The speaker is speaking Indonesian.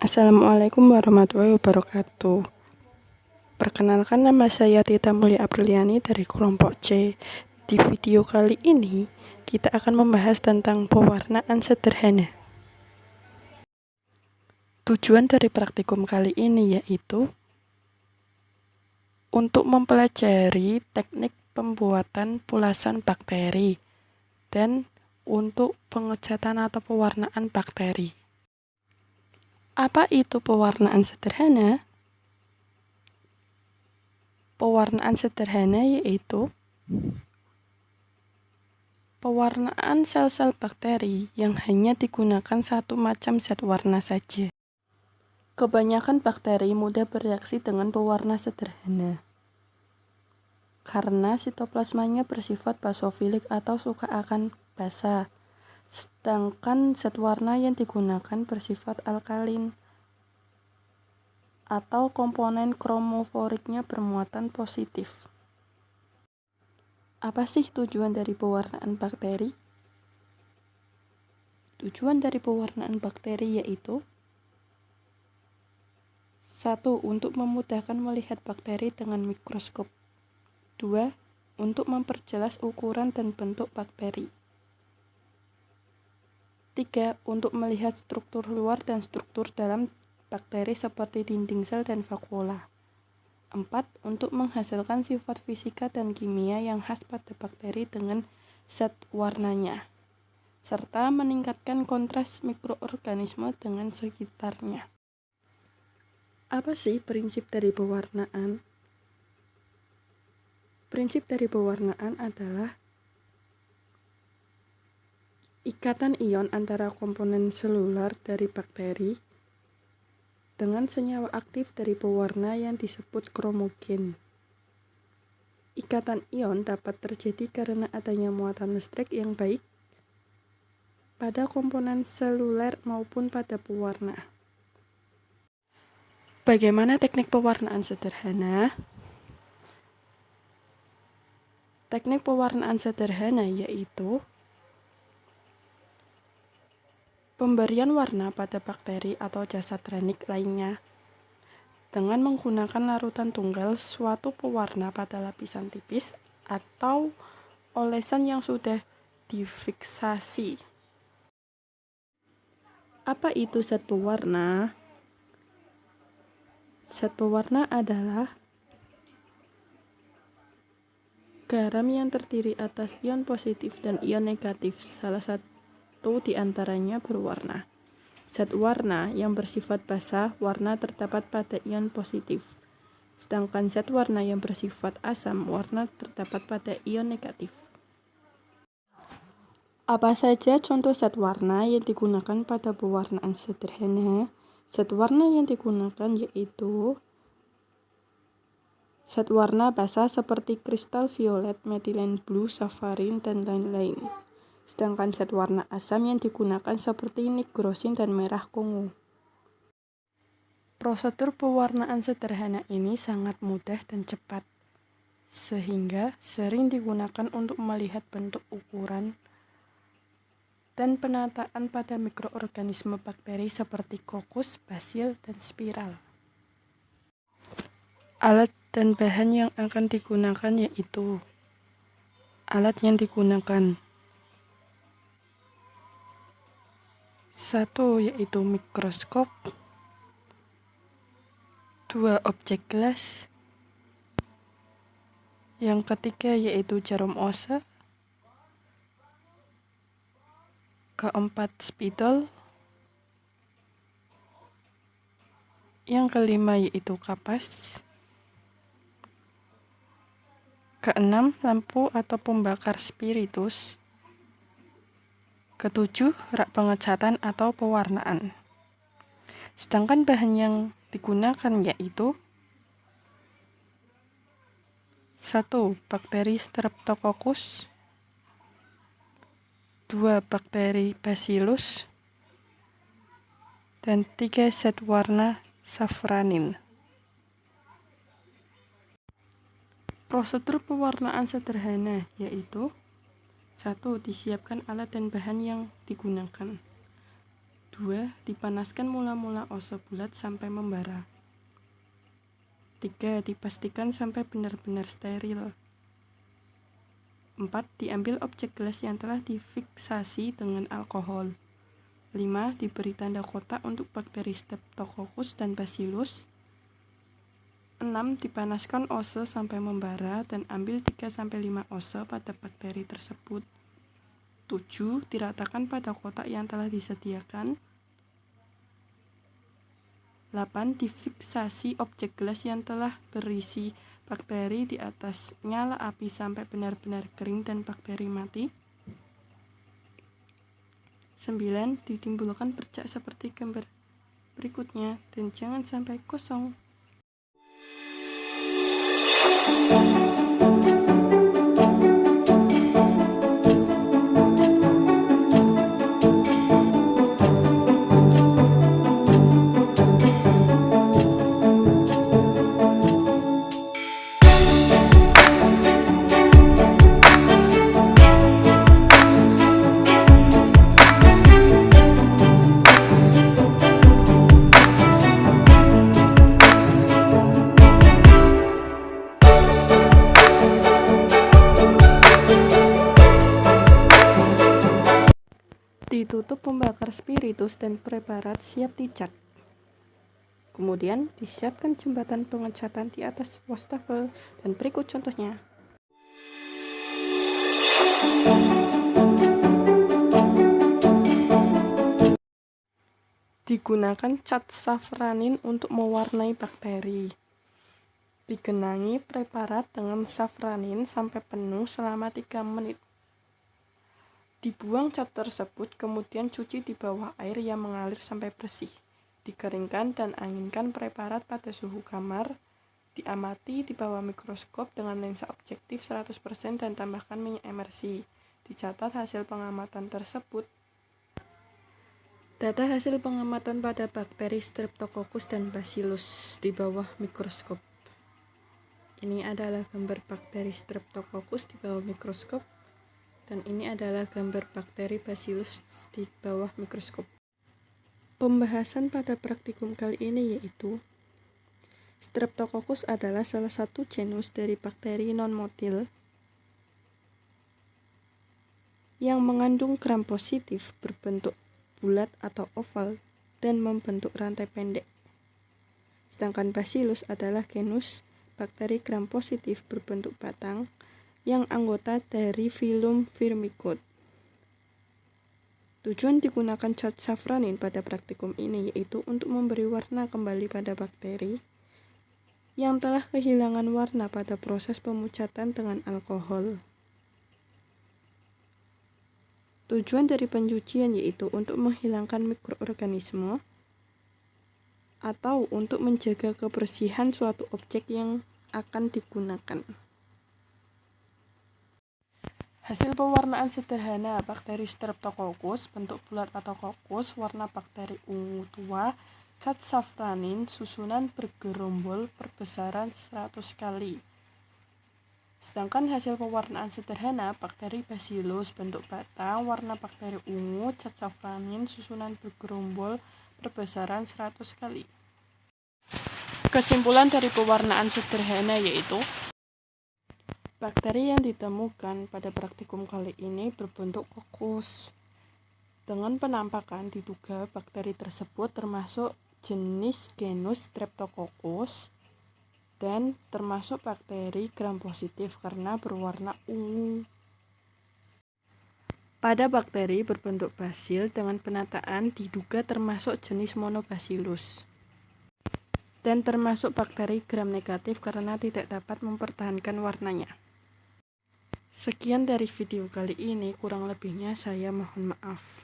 Assalamualaikum warahmatullahi wabarakatuh. Perkenalkan, nama saya Tita Mulia Apriliani dari kelompok C. Di video kali ini, kita akan membahas tentang pewarnaan sederhana. Tujuan dari praktikum kali ini yaitu untuk mempelajari teknik pembuatan pulasan bakteri dan untuk pengecatan atau pewarnaan bakteri. Apa itu pewarnaan sederhana? Pewarnaan sederhana yaitu pewarnaan sel-sel bakteri yang hanya digunakan satu macam zat warna saja. Kebanyakan bakteri mudah bereaksi dengan pewarna sederhana karena sitoplasmanya bersifat basofilik atau suka akan basa, sedangkan zat warna yang digunakan bersifat alkalin atau komponen kromoforiknya bermuatan positif. Apa sih tujuan dari pewarnaan bakteri? Tujuan dari pewarnaan bakteri yaitu 1. Untuk memudahkan melihat bakteri dengan mikroskop. 2. Untuk memperjelas ukuran dan bentuk bakteri. 3. Untuk melihat struktur luar dan struktur dalam bakteri seperti dinding sel dan vakuola. 4. Untuk menghasilkan sifat fisika dan kimia yang khas pada bakteri dengan zat warnanya, serta meningkatkan kontras mikroorganisme dengan sekitarnya. Apa sih prinsip dari pewarnaan? Prinsip dari pewarnaan adalah ikatan ion antara komponen seluler dari bakteri dengan senyawa aktif dari pewarna yang disebut kromogen. Ikatan ion dapat terjadi karena adanya muatan listrik yang baik pada komponen seluler maupun pada pewarna. Bagaimana teknik pewarnaan sederhana? Teknik pewarnaan sederhana yaitu pemberian warna pada bakteri atau jasad renik lainnya dengan menggunakan larutan tunggal suatu pewarna pada lapisan tipis atau olesan yang sudah difiksasi. Apa itu zat pewarna? Zat pewarna adalah garam yang terdiri atas ion positif dan ion negatif, salah satu di antaranya berwarna. Zat warna yang bersifat basa, warna terdapat pada ion positif. Sedangkan zat warna yang bersifat asam, warna terdapat pada ion negatif. Apa saja contoh zat warna yang digunakan pada pewarnaan sederhana? Zat warna yang digunakan yaitu zat warna basa seperti kristal violet, methylene blue, saffarin, dan lain-lain. Sedangkan zat warna asam yang digunakan seperti nigrosin dan merah Kongo. Prosedur pewarnaan sederhana ini sangat mudah dan cepat, sehingga sering digunakan untuk melihat bentuk, ukuran, dan penataan pada mikroorganisme bakteri seperti kokus, basil, dan spiral. Alat dan bahan yang akan digunakan yaitu alat yang digunakan 1. Yaitu mikroskop. 2. Objek gelas. Yang ketiga yaitu jarum osa. Keempat, spidol. Yang kelima yaitu kapas. Keenam, lampu atau pembakar spiritus. Ketujuh, rak pengecatan atau pewarnaan. Sedangkan bahan yang digunakan yaitu 1. Bakteri Streptococcus. 2. Bakteri Bacillus. Dan 3. Zat warna safranin. Prosedur pewarnaan sederhana yaitu 1. Disiapkan alat dan bahan yang digunakan. 2. Dipanaskan mula-mula ose bulat sampai membara. 3. Dipastikan sampai benar-benar steril. 4. Diambil objek gelas yang telah difiksasi dengan alkohol. 5. Diberi tanda kotak untuk bakteri Streptococcus dan Bacillus. 6. Dipanaskan ose sampai membara dan ambil 3-5 ose pada bakteri tersebut. 7. Diratakan pada kotak yang telah disediakan. 8. Difiksasi objek gelas yang telah berisi bakteri di atas nyala api sampai benar-benar kering dan bakteri mati. 9. Ditimbulkan bercak seperti gambar berikutnya dan jangan sampai kosong. Ditutup pembakar spiritus dan preparat siap dicat. Kemudian disiapkan jembatan pengecatan di atas wastafel dan berikut contohnya. Digunakan cat safranin untuk mewarnai bakteri. Digenangi preparat dengan safranin sampai penuh selama 3 menit. Dibuang cat tersebut, kemudian cuci di bawah air yang mengalir sampai bersih. Dikeringkan dan anginkan preparat pada suhu kamar. Diamati di bawah mikroskop dengan lensa objektif 100% dan tambahkan minyak emersi. Dicatat hasil pengamatan tersebut. Data hasil pengamatan pada bakteri Streptococcus dan Bacillus di bawah mikroskop. Ini adalah gambar bakteri Streptococcus di bawah mikroskop. Dan ini adalah gambar bakteri Bacillus di bawah mikroskop. Pembahasan pada praktikum kali ini yaitu Streptococcus adalah salah satu genus dari bakteri non-motil yang mengandung gram positif berbentuk bulat atau oval dan membentuk rantai pendek. Sedangkan Bacillus adalah genus bakteri gram positif berbentuk batang yang anggota dari filum Firmicutes. Tujuan digunakan cat safranin pada praktikum ini yaitu untuk memberi warna kembali pada bakteri yang telah kehilangan warna pada proses pemucatan dengan alkohol. Tujuan dari pencucian yaitu untuk menghilangkan mikroorganisme atau untuk menjaga kebersihan suatu objek yang akan digunakan. Hasil pewarnaan sederhana bakteri Streptococcus, bentuk bulat atau kokus, warna bakteri ungu tua, cat safranin, susunan bergerombol, perbesaran 100 kali. Sedangkan hasil pewarnaan sederhana bakteri Bacillus, bentuk batang, warna bakteri ungu, cat safranin, susunan bergerombol, perbesaran 100 kali. Kesimpulan dari pewarnaan sederhana yaitu bakteri yang ditemukan pada praktikum kali ini berbentuk kokus. Dengan penampakan diduga bakteri tersebut termasuk jenis genus Streptococcus dan termasuk bakteri gram positif karena berwarna ungu. Pada bakteri berbentuk basil dengan penataan diduga termasuk jenis Monobacillus dan termasuk bakteri gram negatif karena tidak dapat mempertahankan warnanya. Sekian dari video kali ini, kurang lebihnya saya mohon maaf.